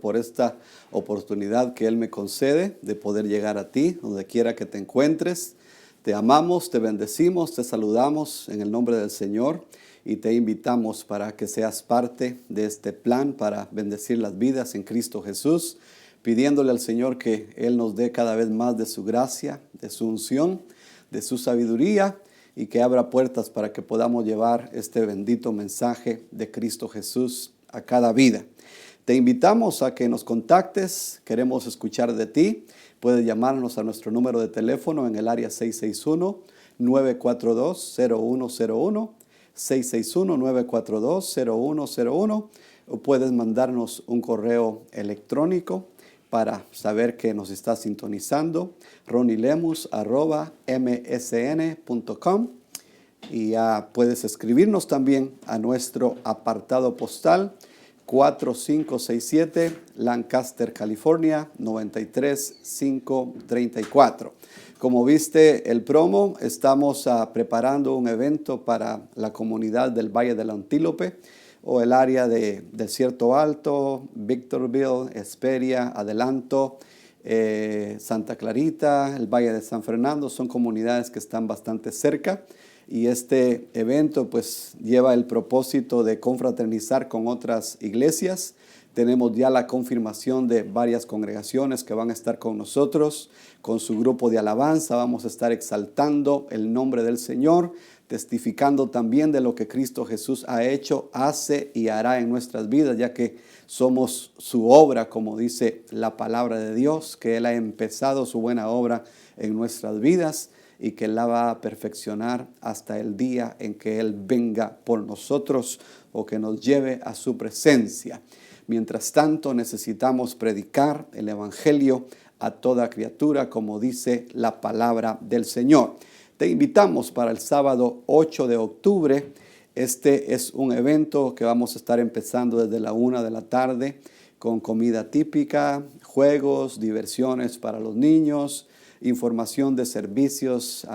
por esta oportunidad que Él me concede de poder llegar a ti, donde quiera que te encuentres. Te amamos, te bendecimos, te saludamos en el nombre del Señor y te invitamos para que seas parte de este plan para bendecir las vidas en Cristo Jesús, pidiéndole al Señor que Él nos dé cada vez más de su gracia, de su unción, de su sabiduría, y que abra puertas para que podamos llevar este bendito mensaje de Cristo Jesús a cada vida. Te invitamos a que nos contactes, queremos escuchar de ti. Puedes llamarnos a nuestro número de teléfono en el área 661-942-0101, 661-942-0101, o puedes mandarnos un correo electrónico para saber que nos está sintonizando, ronilemus@msn.com, y ya puedes escribirnos también a nuestro apartado postal 4567 Lancaster, California 93534. Como viste el promo, estamos preparando un evento para la comunidad del Valle del Antílope, o el área de Desierto Alto, Victorville, Hesperia, Adelanto, Santa Clarita, el Valle de San Fernando. Son comunidades que están bastante cerca, y este evento pues lleva el propósito de confraternizar con otras iglesias. Tenemos ya la confirmación de varias congregaciones que van a estar con nosotros, con su grupo de alabanza. Vamos a estar exaltando el nombre del Señor, testificando también de lo que Cristo Jesús ha hecho, hace y hará en nuestras vidas, ya que somos su obra, como dice la palabra de Dios, que Él ha empezado su buena obra en nuestras vidas y que la va a perfeccionar hasta el día en que Él venga por nosotros o que nos lleve a su presencia. Mientras tanto, necesitamos predicar el evangelio a toda criatura, como dice la palabra del Señor. Te invitamos para el sábado 8 de octubre. Este es un evento que vamos a estar empezando desde la 1 de la tarde con comida típica, juegos, diversiones para los niños, información de servicios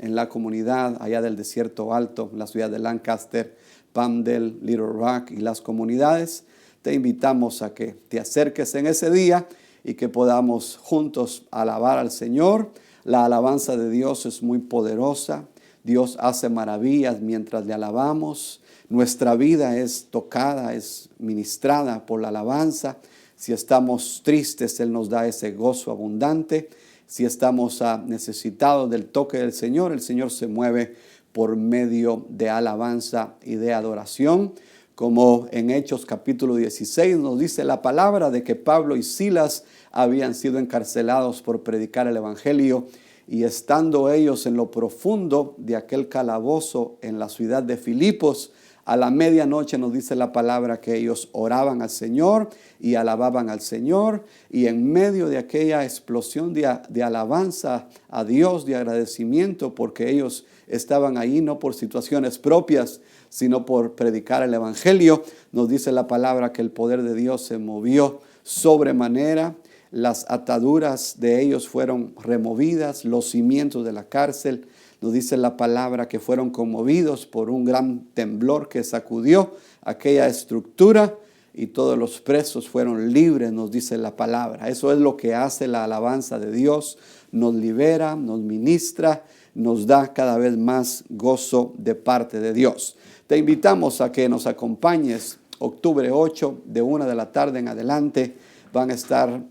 en la comunidad allá del Desierto Alto, la ciudad de Lancaster, Palmdale, Little Rock y las comunidades. Te invitamos a que te acerques en ese día y que podamos juntos alabar al Señor. La alabanza de Dios es muy poderosa. Dios hace maravillas mientras le alabamos. Nuestra vida es tocada, es ministrada por la alabanza. Si estamos tristes, Él nos da ese gozo abundante. Si estamos necesitados del toque del Señor, el Señor se mueve por medio de alabanza y de adoración. Como en Hechos capítulo 16 nos dice la palabra de que Pablo y Silas habían sido encarcelados por predicar el evangelio, y estando ellos en lo profundo de aquel calabozo en la ciudad de Filipos, a la medianoche nos dice la palabra que ellos oraban al Señor y alababan al Señor, y en medio de aquella explosión de alabanza a Dios, de agradecimiento, porque ellos estaban ahí no por situaciones propias, sino por predicar el evangelio, nos dice la palabra que el poder de Dios se movió sobremanera. Las ataduras de ellos fueron removidas, los cimientos de la cárcel, nos dice la palabra que fueron conmovidos por un gran temblor que sacudió aquella estructura, y todos los presos fueron libres, nos dice la palabra. Eso es lo que hace la alabanza de Dios. Nos libera, nos ministra, nos da cada vez más gozo de parte de Dios. Te invitamos a que nos acompañes octubre 8 de 1 de la tarde en adelante. Van a estar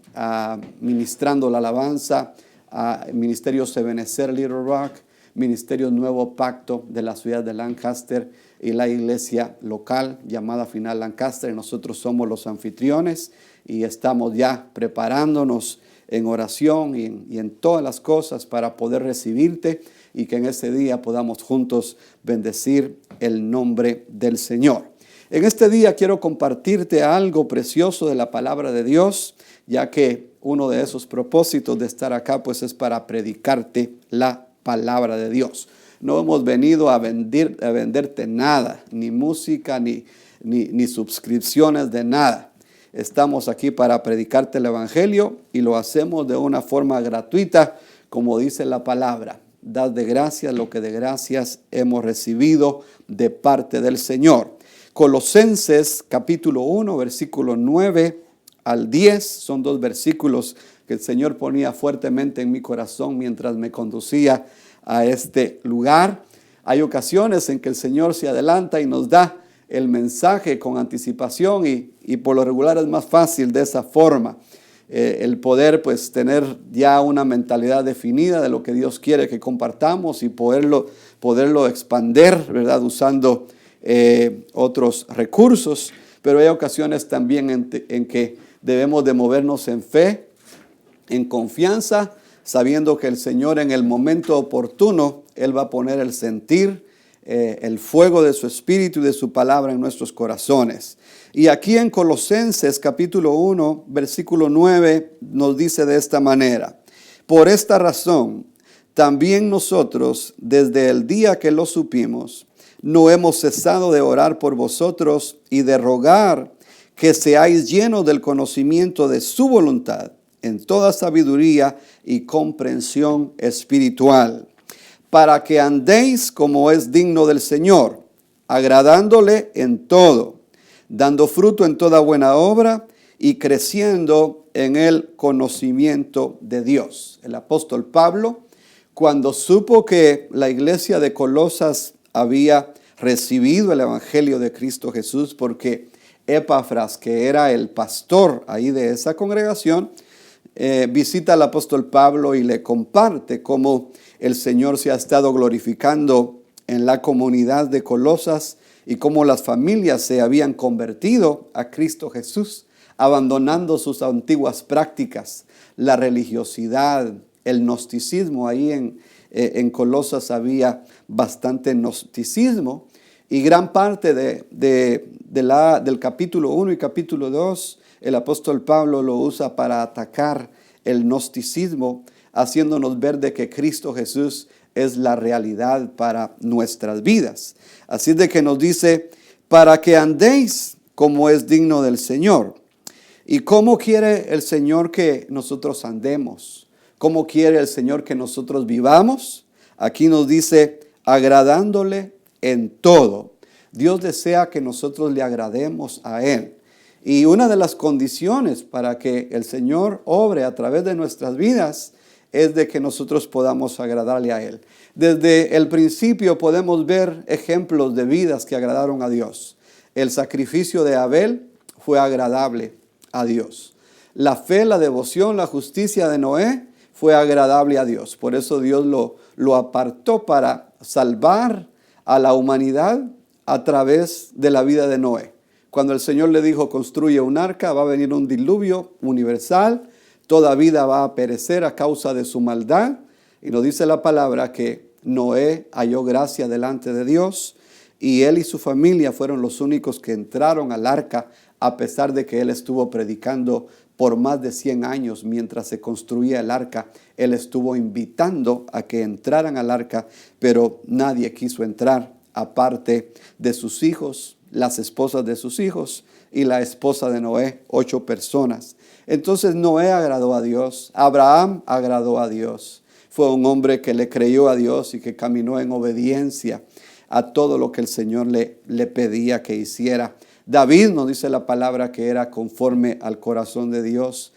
ministrando la alabanza a Ministerio Ebenezer Little Rock, Ministerio Nuevo Pacto de la ciudad de Lancaster y la iglesia local llamada Final Lancaster. Nosotros somos los anfitriones y estamos ya preparándonos en oración y en todas las cosas para poder recibirte, y que en ese día podamos juntos bendecir el nombre del Señor. En este día quiero compartirte algo precioso de la palabra de Dios, ya que uno de esos propósitos de estar acá pues es para predicarte la palabra de Dios. No hemos venido a venderte nada, ni música, ni suscripciones de nada. Estamos aquí para predicarte el evangelio, y lo hacemos de una forma gratuita, como dice la palabra. Dad de gracias lo que de gracias hemos recibido de parte del Señor. Colosenses capítulo 1, versículo 9 al 10. Son 2 versículos que el Señor ponía fuertemente en mi corazón mientras me conducía a este lugar. Hay ocasiones en que el Señor se adelanta y nos da el mensaje con anticipación y por lo regular es más fácil de esa forma. El poder pues tener ya una mentalidad definida de lo que Dios quiere que compartamos y poderlo expander, ¿verdad? Usando otros recursos. Pero hay ocasiones también en que debemos de movernos en fe, en confianza, sabiendo que el Señor en el momento oportuno, Él va a poner el sentir, el fuego de su Espíritu y de su palabra en nuestros corazones. Y aquí en Colosenses capítulo 1, versículo 9, nos dice de esta manera: por esta razón, también nosotros, desde el día que lo supimos, no hemos cesado de orar por vosotros y de rogar que seáis llenos del conocimiento de su voluntad, en toda sabiduría y comprensión espiritual, para que andéis como es digno del Señor, agradándole en todo, dando fruto en toda buena obra y creciendo en el conocimiento de Dios. El apóstol Pablo, cuando supo que la iglesia de Colosas había recibido el evangelio de Cristo Jesús, porque Epafras, que era el pastor ahí de esa congregación, visita al apóstol Pablo y le comparte cómo el Señor se ha estado glorificando en la comunidad de Colosas y cómo las familias se habían convertido a Cristo Jesús, abandonando sus antiguas prácticas, la religiosidad, el gnosticismo. Ahí en Colosas había bastante gnosticismo, y gran parte del capítulo 1 y capítulo 2, el apóstol Pablo lo usa para atacar el gnosticismo, haciéndonos ver de que Cristo Jesús es la realidad para nuestras vidas. Así de que nos dice, para que andéis como es digno del Señor. ¿Y cómo quiere el Señor que nosotros andemos? ¿Cómo quiere el Señor que nosotros vivamos? Aquí nos dice, agradándole en todo. Dios desea que nosotros le agrademos a Él. Y una de las condiciones para que el Señor obre a través de nuestras vidas es de que nosotros podamos agradarle a Él. Desde el principio podemos ver ejemplos de vidas que agradaron a Dios. El sacrificio de Abel fue agradable a Dios. La fe, la devoción, la justicia de Noé fue agradable a Dios. Por eso Dios lo apartó para salvar a la humanidad a través de la vida de Noé. Cuando el Señor le dijo, construye un arca, va a venir un diluvio universal, toda vida va a perecer a causa de su maldad. Y nos dice la palabra que Noé halló gracia delante de Dios, y él y su familia fueron los únicos que entraron al arca, a pesar de que él estuvo predicando por más de 100 años mientras se construía el arca. Él estuvo invitando a que entraran al arca, pero nadie quiso entrar, aparte de sus hijos, las esposas de sus hijos y la esposa de Noé, 8 personas. Entonces Noé agradó a Dios, Abraham agradó a Dios. Fue un hombre que le creyó a Dios y que caminó en obediencia a todo lo que el Señor le pedía que hiciera. David, nos dice la palabra, que era conforme al corazón de Dios.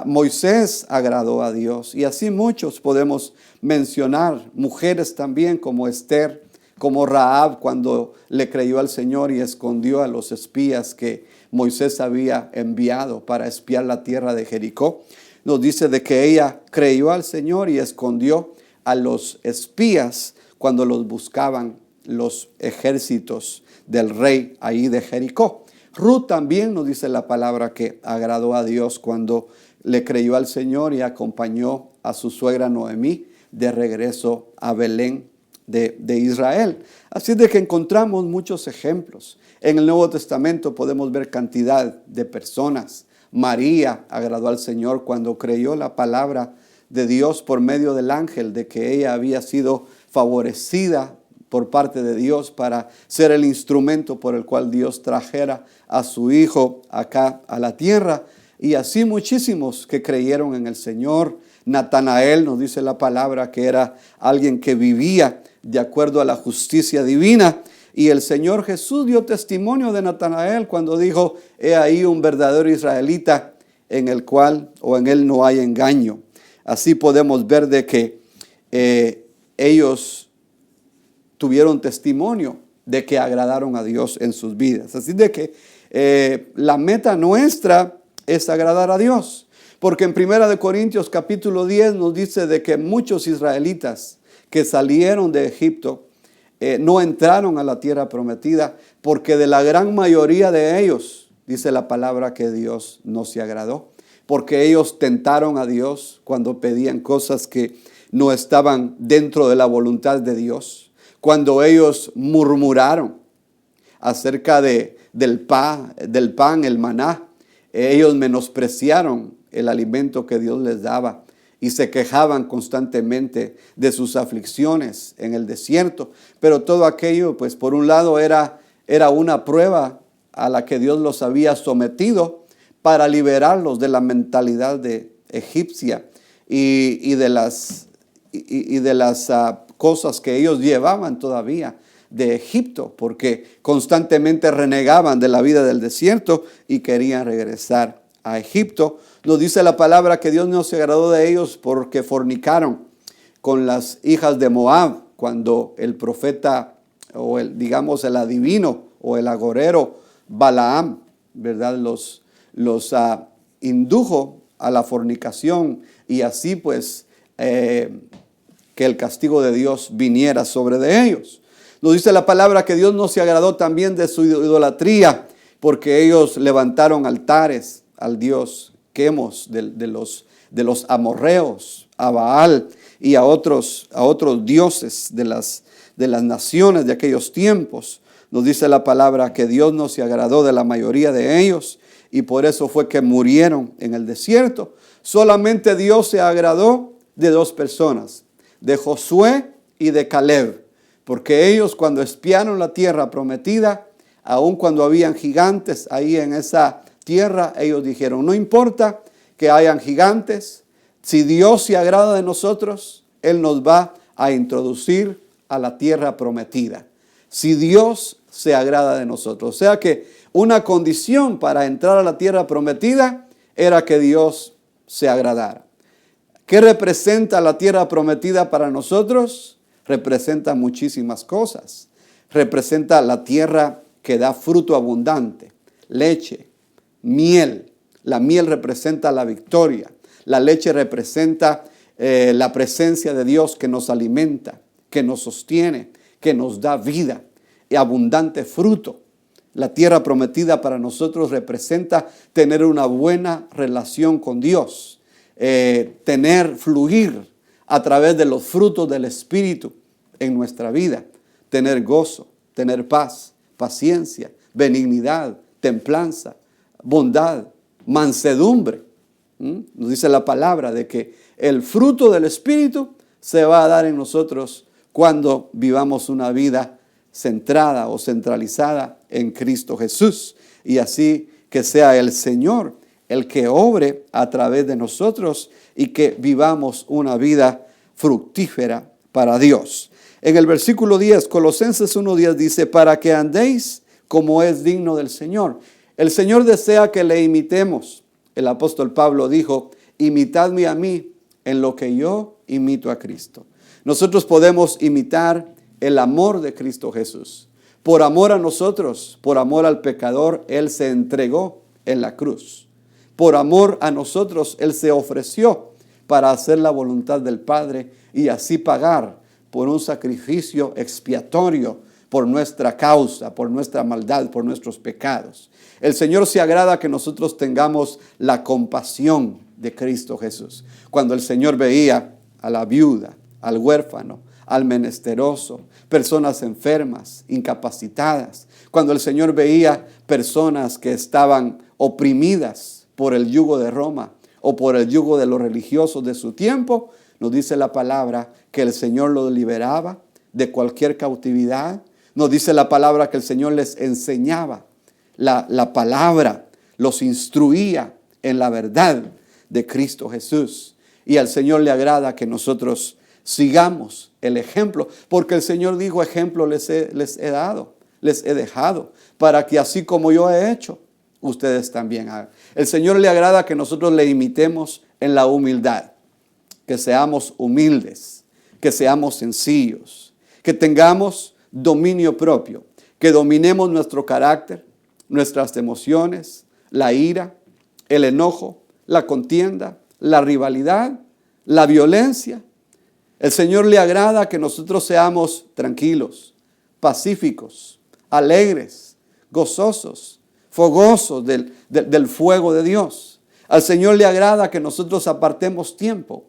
Moisés agradó a Dios, y así muchos podemos mencionar. Mujeres también como Esther, como Rahab, cuando le creyó al Señor y escondió a los espías que Moisés había enviado para espiar la tierra de Jericó. Nos dice de que ella creyó al Señor y escondió a los espías cuando los buscaban los ejércitos del rey ahí de Jericó. Ruth también nos dice la palabra que agradó a Dios cuando le creyó al Señor y acompañó a su suegra Noemí de regreso a Belén de Israel. Así de que encontramos muchos ejemplos. En el Nuevo Testamento podemos ver cantidad de personas. María agradó al Señor cuando creyó la palabra de Dios por medio del ángel, de que ella había sido favorecida por parte de Dios para ser el instrumento por el cual Dios trajera a su hijo acá a la tierra. Y así muchísimos que creyeron en el Señor. Natanael, nos dice la palabra, que era alguien que vivía de acuerdo a la justicia divina. Y el Señor Jesús dio testimonio de Natanael cuando dijo, he ahí un verdadero israelita en el cual o en él no hay engaño. Así podemos ver de que ellos tuvieron testimonio de que agradaron a Dios en sus vidas. Así de que la meta nuestra es agradar a Dios. Porque en 1 Corintios capítulo 10 nos dice de que muchos israelitas que salieron de Egipto no entraron a la tierra prometida, porque de la gran mayoría de ellos, dice la palabra, que Dios no se agradó. Porque ellos tentaron a Dios cuando pedían cosas que no estaban dentro de la voluntad de Dios. Cuando ellos murmuraron acerca del pan, el maná, ellos menospreciaron el alimento que Dios les daba y se quejaban constantemente de sus aflicciones en el desierto. Pero todo aquello, pues por un lado era una prueba a la que Dios los había sometido para liberarlos de la mentalidad de egipcia y de las cosas que ellos llevaban todavía de Egipto, porque constantemente renegaban de la vida del desierto y querían regresar a Egipto. Nos dice la palabra que Dios no se agradó de ellos porque fornicaron con las hijas de Moab, cuando el profeta o el adivino o el agorero Balaam, ¿verdad? Los indujo a la fornicación, y así pues que el castigo de Dios viniera sobre de ellos. Nos dice la palabra que Dios no se agradó también de su idolatría, porque ellos levantaron altares al dios Quemos de los amorreos, a Baal y a otros dioses de las naciones de aquellos tiempos. Nos dice la palabra que Dios no se agradó de la mayoría de ellos, y por eso fue que murieron en el desierto. Solamente Dios se agradó de dos personas, de Josué y de Caleb, porque ellos cuando espiaron la tierra prometida, aun cuando habían gigantes ahí en esa tierra, ellos dijeron: no importa que hayan gigantes, si Dios se agrada de nosotros, Él nos va a introducir a la tierra prometida. Si Dios se agrada de nosotros. O sea que una condición para entrar a la tierra prometida era que Dios se agradara. ¿Qué representa la tierra prometida para nosotros? Representa muchísimas cosas. Representa la tierra que da fruto abundante, leche, miel. La miel representa la victoria. La leche representa la presencia de Dios que nos alimenta, que nos sostiene, que nos da vida y abundante fruto. La tierra prometida para nosotros representa tener una buena relación con Dios, fluir a través de los frutos del Espíritu en nuestra vida, tener gozo, tener paz, paciencia, benignidad, templanza, bondad, mansedumbre. Nos dice la palabra de que el fruto del Espíritu se va a dar en nosotros cuando vivamos una vida centrada o centralizada en Cristo Jesús. Y así que sea el Señor el que obre a través de nosotros y que vivamos una vida fructífera para Dios. En el versículo 10, Colosenses 1:10 dice: para que andéis como es digno del Señor. El Señor desea que le imitemos. El apóstol Pablo dijo: imitadme a mí en lo que yo imito a Cristo. Nosotros podemos imitar el amor de Cristo Jesús. Por amor a nosotros, por amor al pecador, Él se entregó en la cruz. Por amor a nosotros, Él se ofreció para hacer la voluntad del Padre y así pagar por un sacrificio expiatorio por nuestra causa, por nuestra maldad, por nuestros pecados. El Señor se agrada que nosotros tengamos la compasión de Cristo Jesús. Cuando el Señor veía a la viuda, al huérfano, al menesteroso, personas enfermas, incapacitadas. Cuando el Señor veía personas que estaban oprimidas por el yugo de Roma o por el yugo de los religiosos de su tiempo, nos dice la palabra que el Señor los liberaba de cualquier cautividad. Nos dice la palabra que el Señor les enseñaba la palabra, los instruía en la verdad de Cristo Jesús. Y al Señor le agrada que nosotros sigamos el ejemplo, porque el Señor dijo: ejemplo les he dado, les he dejado, para que así como yo he hecho, ustedes también hagan. El Señor le agrada que nosotros le imitemos en la humildad, que seamos humildes, que seamos sencillos, que tengamos dominio propio, que dominemos nuestro carácter, nuestras emociones, la ira, el enojo, la contienda, la rivalidad, la violencia. El Señor le agrada que nosotros seamos tranquilos, pacíficos, alegres, gozosos, fogosos del fuego de Dios. Al Señor le agrada que nosotros apartemos tiempo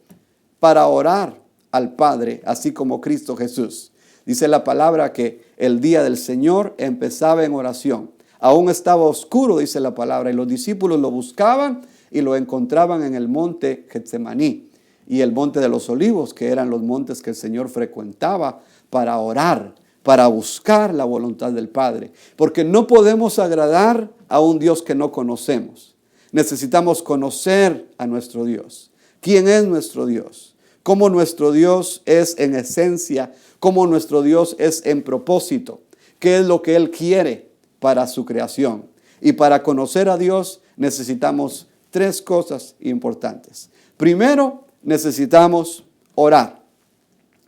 para orar al Padre, así como Cristo Jesús. Dice la palabra que el día del Señor empezaba en oración. Aún estaba oscuro, dice la palabra, y los discípulos lo buscaban y lo encontraban en el monte Getsemaní y el monte de los olivos, que eran los montes que el Señor frecuentaba para orar, para buscar la voluntad del Padre. Porque no podemos agradar a un Dios que no conocemos. Necesitamos conocer a nuestro Dios. ¿Quién es nuestro Dios? Cómo nuestro Dios es en esencia, cómo nuestro Dios es en propósito, qué es lo que Él quiere para su creación. Y para conocer a Dios necesitamos tres cosas importantes. Primero, necesitamos orar.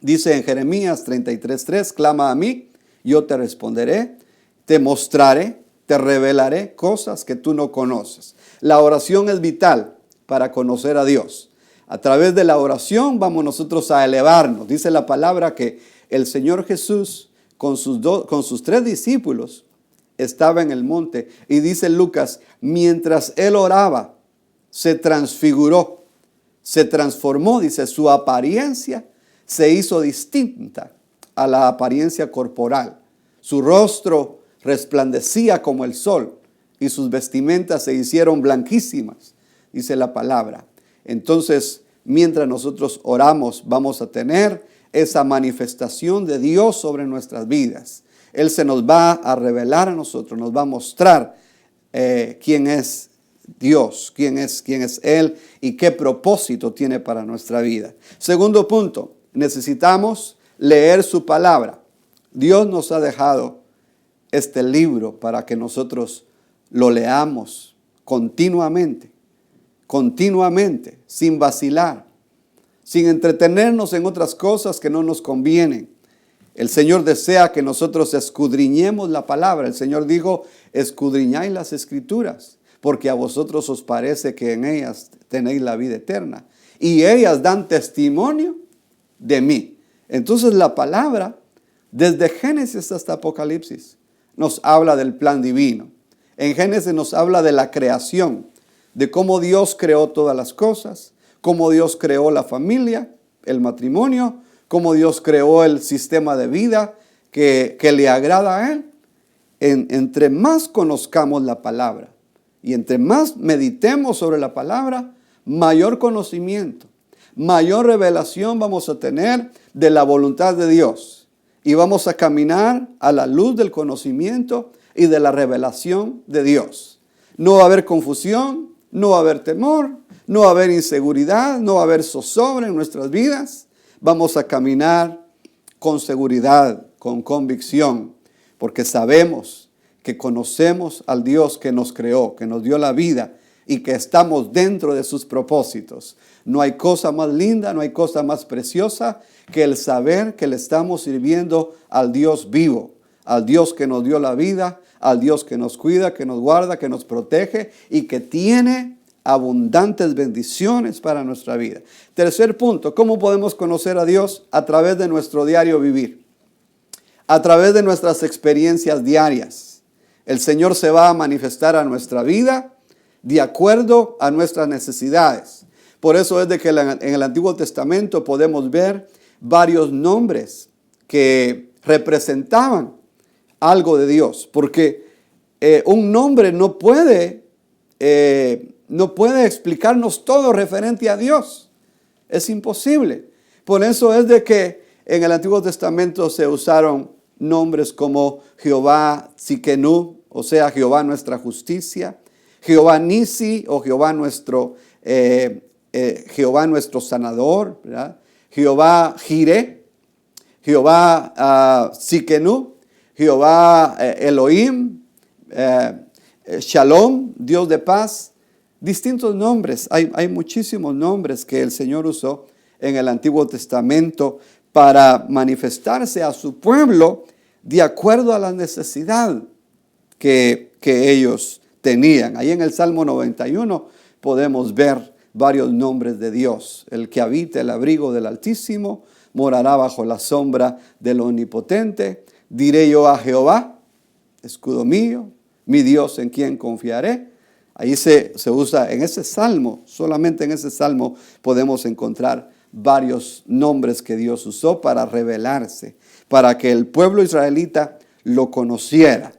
Dice en Jeremías 33:3, clama a mí, yo te responderé, te mostraré, te revelaré cosas que tú no conoces. La oración es vital para conocer a Dios. A través de la oración vamos nosotros a elevarnos. Dice la palabra que el Señor Jesús con sus 3 discípulos estaba en el monte. Y dice Lucas, mientras él oraba, se transfiguró, se transformó, dice, su apariencia se hizo distinta a la apariencia corporal. Su rostro resplandecía como el sol y sus vestimentas se hicieron blanquísimas, dice la palabra. Entonces, mientras nosotros oramos, vamos a tener esa manifestación de Dios sobre nuestras vidas. Él se nos va a revelar a nosotros, nos va a mostrar quién es Dios, quién es Él y qué propósito tiene para nuestra vida. Segundo punto, necesitamos leer su palabra. Dios nos ha dejado este libro para que nosotros lo leamos continuamente, sin vacilar, sin entretenernos en otras cosas que no nos convienen. El Señor desea que nosotros escudriñemos la palabra. El Señor dijo, escudriñáis las Escrituras, porque a vosotros os parece que en ellas tenéis la vida eterna. Y ellas dan testimonio de mí. Entonces la palabra, desde Génesis hasta Apocalipsis, nos habla del plan divino. En Génesis nos habla de la creación, de cómo Dios creó todas las cosas, cómo Dios creó la familia, el matrimonio, cómo Dios creó el sistema de vida que le agrada a Él. Entre más conozcamos la palabra y entre más meditemos sobre la palabra, mayor conocimiento, mayor revelación vamos a tener de la voluntad de Dios. Y vamos a caminar a la luz del conocimiento y de la revelación de Dios. No va a haber confusión, no va a haber temor, no va a haber inseguridad, no va a haber zozobra en nuestras vidas. Vamos a caminar con seguridad, con convicción, porque sabemos que conocemos al Dios que nos creó, que nos dio la vida y que estamos dentro de sus propósitos. No hay cosa más linda, no hay cosa más preciosa que el saber que le estamos sirviendo al Dios vivo, al Dios que nos dio la vida, al Dios que nos cuida, que nos guarda, que nos protege y que tiene abundantes bendiciones para nuestra vida. Tercer punto, ¿cómo podemos conocer a Dios? A través de nuestro diario vivir, a través de nuestras experiencias diarias. El Señor se va a manifestar a nuestra vida de acuerdo a nuestras necesidades. Por eso es de que en el Antiguo Testamento podemos ver varios nombres que representaban algo de Dios, porque un nombre no puede explicarnos todo referente a Dios. Es imposible. Por eso es de que en el Antiguo Testamento se usaron nombres como Jehová Tsidkenu, o sea, Jehová nuestra justicia, Jehová Nisi o Jehová nuestro sanador, ¿verdad? Jehová Jireh, Jehová Tsidkenu, Jehová Elohim, Shalom, Dios de paz, distintos nombres. Hay muchísimos nombres que el Señor usó en el Antiguo Testamento para manifestarse a su pueblo de acuerdo a la necesidad que ellos tenían. Ahí en el Salmo 91 podemos ver varios nombres de Dios. El que habita el abrigo del Altísimo morará bajo la sombra del Omnipotente. Diré yo a Jehová, escudo mío, mi Dios en quien confiaré. Ahí se usa en ese salmo, solamente en ese salmo podemos encontrar varios nombres que Dios usó para revelarse, para que el pueblo israelita lo conociera.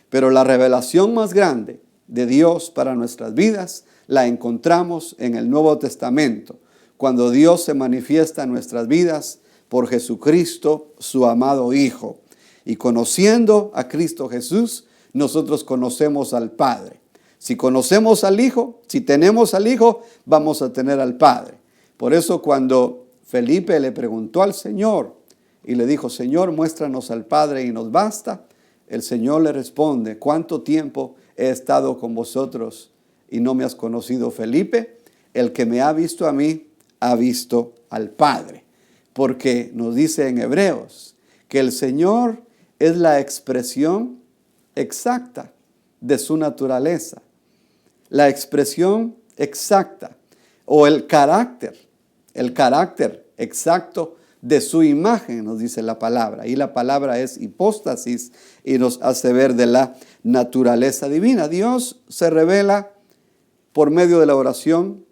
Pero la revelación más grande de Dios para nuestras vidas la encontramos en el Nuevo Testamento, cuando Dios se manifiesta en nuestras vidas por Jesucristo, su amado Hijo. Y conociendo a Cristo Jesús, nosotros conocemos al Padre. Si conocemos al Hijo, si tenemos al Hijo, vamos a tener al Padre. Por eso cuando Felipe le preguntó al Señor y le dijo, Señor, muéstranos al Padre y nos basta, el Señor le responde, ¿cuánto tiempo he estado con vosotros y no me has conocido, Felipe? El que me ha visto a mí, ha visto al Padre. Porque nos dice en Hebreos que el Señor es la expresión exacta de su naturaleza. La expresión exacta o el carácter exacto de su imagen, nos dice la palabra. Y la palabra es hipóstasis y nos hace ver de la naturaleza divina. Dios se revela por medio de la oración,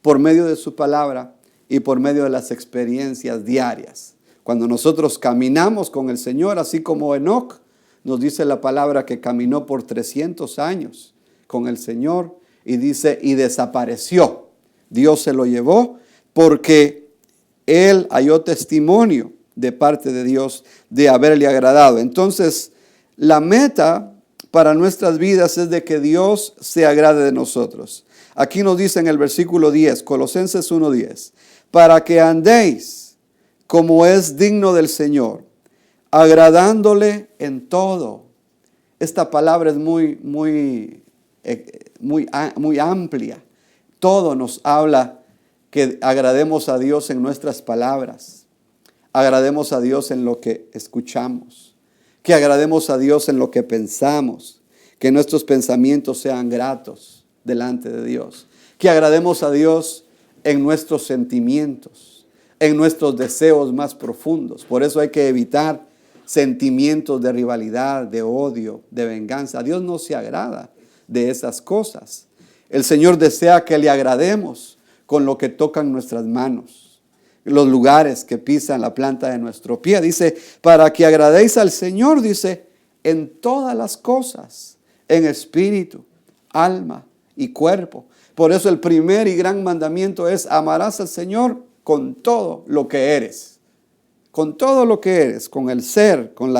por medio de su palabra y por medio de las experiencias diarias. Cuando nosotros caminamos con el Señor, así como Enoc, nos dice la palabra que caminó por 300 años con el Señor y dice, y desapareció. Dios se lo llevó porque él halló testimonio de parte de Dios de haberle agradado. Entonces, la meta para nuestras vidas es de que Dios se agrade de nosotros. Aquí nos dice en el versículo 10, Colosenses 1:10, para que andéis como es digno del Señor, agradándole en todo. Esta palabra es muy amplia. Todo nos habla que agrademos a Dios en nuestras palabras, agrademos a Dios en lo que escuchamos, que agrademos a Dios en lo que pensamos, que nuestros pensamientos sean gratos delante de Dios, que agrademos a Dios en nuestros sentimientos, en nuestros deseos más profundos. Por eso hay que evitar sentimientos de rivalidad, de odio, de venganza. Dios no se agrada de esas cosas. El Señor desea que le agrademos con lo que tocan nuestras manos, los lugares que pisan la planta de nuestro pie. Dice, para que agradéis al Señor, dice, en todas las cosas, en espíritu, alma y cuerpo. Por eso el primer y gran mandamiento es, amarás al Señor con todo lo que eres. Con todo lo que eres, con el ser, con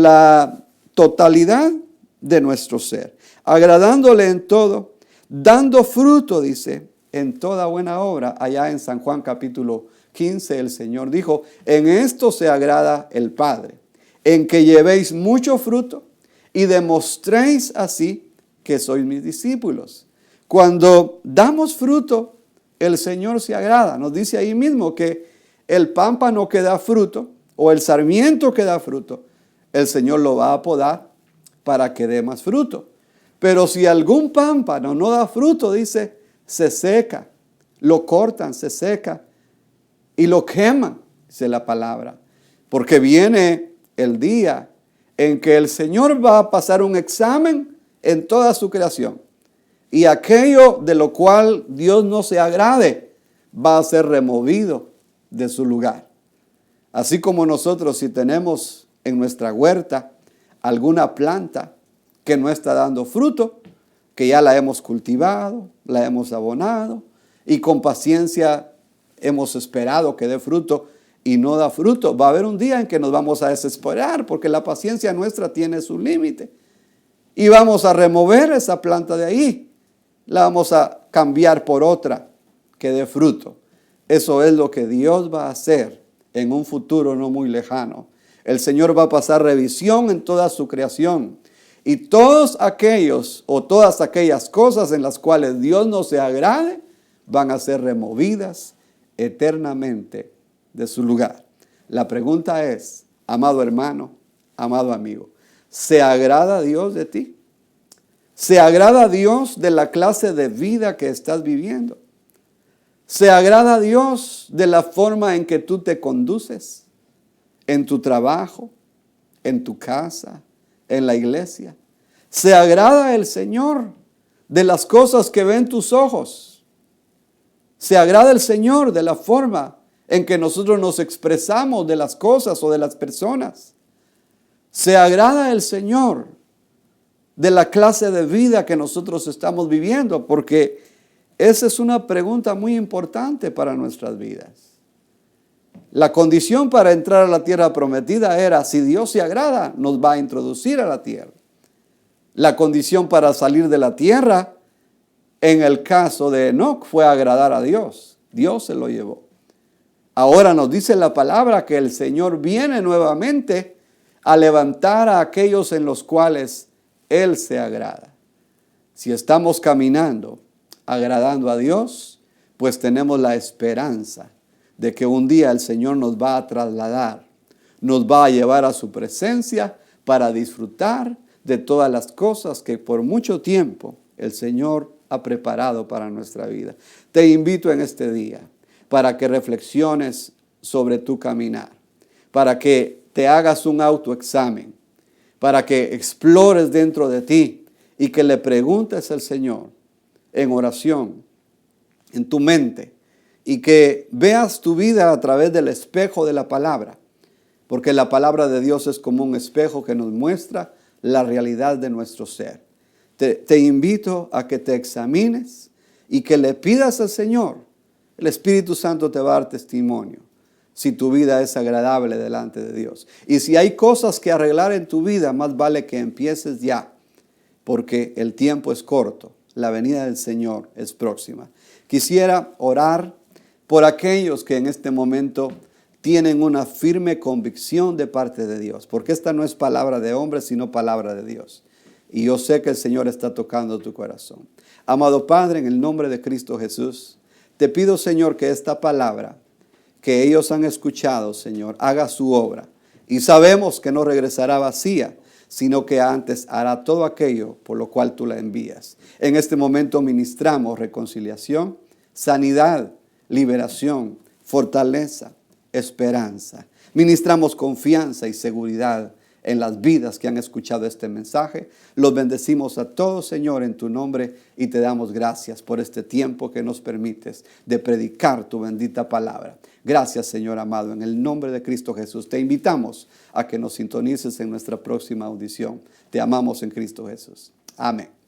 la totalidad de nuestro ser. Agradándole en todo, dando fruto, dice, en toda buena obra. Allá en San Juan capítulo 15 el Señor dijo, en esto se agrada el Padre, en que llevéis mucho fruto y demostréis así que sois mis discípulos. Cuando damos fruto, el Señor se agrada. Nos dice ahí mismo que el pámpano que da fruto o el sarmiento que da fruto, el Señor lo va a podar para que dé más fruto. Pero si algún pámpano no da fruto, dice, se seca, lo cortan, se seca y lo queman, dice la palabra. Porque viene el día en que el Señor va a pasar un examen en toda su creación. Y aquello de lo cual Dios no se agrade va a ser removido de su lugar. Así como nosotros, si tenemos en nuestra huerta alguna planta que no está dando fruto, que ya la hemos cultivado, la hemos abonado y con paciencia hemos esperado que dé fruto y no da fruto, va a haber un día en que nos vamos a desesperar porque la paciencia nuestra tiene su límite y vamos a remover esa planta de ahí, la vamos a cambiar por otra que dé fruto. Eso es lo que Dios va a hacer en un futuro no muy lejano. El Señor va a pasar revisión en toda su creación Y todos aquellos o todas aquellas cosas en las cuales Dios no se agrade van a ser removidas eternamente de su lugar. La pregunta es, amado hermano, amado amigo, ¿se agrada Dios de ti? ¿Se agrada Dios de la clase de vida que estás viviendo? ¿Se agrada Dios de la forma en que tú te conduces? ¿En tu trabajo? ¿En tu casa? ¿En la iglesia? ¿Se agrada el Señor de las cosas que ven tus ojos? ¿Se agrada el Señor de la forma en que nosotros nos expresamos de las cosas o de las personas? ¿Se agrada el Señor de la clase de vida que nosotros estamos viviendo? Porque esa es una pregunta muy importante para nuestras vidas. La condición para entrar a la tierra prometida era, si Dios se agrada, nos va a introducir a la tierra. La condición para salir de la tierra, en el caso de Enoc, fue agradar a Dios. Dios se lo llevó. Ahora nos dice la palabra que el Señor viene nuevamente a levantar a aquellos en los cuales Él se agrada. Si estamos caminando, agradando a Dios, pues tenemos la esperanza de que un día el Señor nos va a trasladar, nos va a llevar a su presencia para disfrutar de todas las cosas que por mucho tiempo el Señor ha preparado para nuestra vida. Te invito en este día para que reflexiones sobre tu caminar, para que te hagas un autoexamen, para que explores dentro de ti y que le preguntes al Señor en oración, en tu mente, y que veas tu vida a través del espejo de la palabra, porque la palabra de Dios es como un espejo que nos muestra la realidad de nuestro ser. Te invito a que te examines y que le pidas al Señor. El Espíritu Santo te va a dar testimonio si tu vida es agradable delante de Dios. Y si hay cosas que arreglar en tu vida, más vale que empieces ya, porque el tiempo es corto. La venida del Señor es próxima. Quisiera orar por aquellos que en este momento tienen una firme convicción de parte de Dios, porque esta no es palabra de hombre, sino palabra de Dios. Y yo sé que el Señor está tocando tu corazón. Amado Padre, en el nombre de Cristo Jesús, te pido, Señor, que esta palabra que ellos han escuchado, Señor, haga su obra. Y sabemos que no regresará vacía, sino que antes hará todo aquello por lo cual tú la envías. En este momento ministramos reconciliación, sanidad, liberación, fortaleza, esperanza. Ministramos confianza y seguridad en las vidas que han escuchado este mensaje. Los bendecimos a todos, Señor, en tu nombre, y te damos gracias por este tiempo que nos permites de predicar tu bendita palabra. Gracias, Señor amado, en el nombre de Cristo Jesús. Te invitamos a que nos sintonices en nuestra próxima audición. Te amamos en Cristo Jesús. Amén.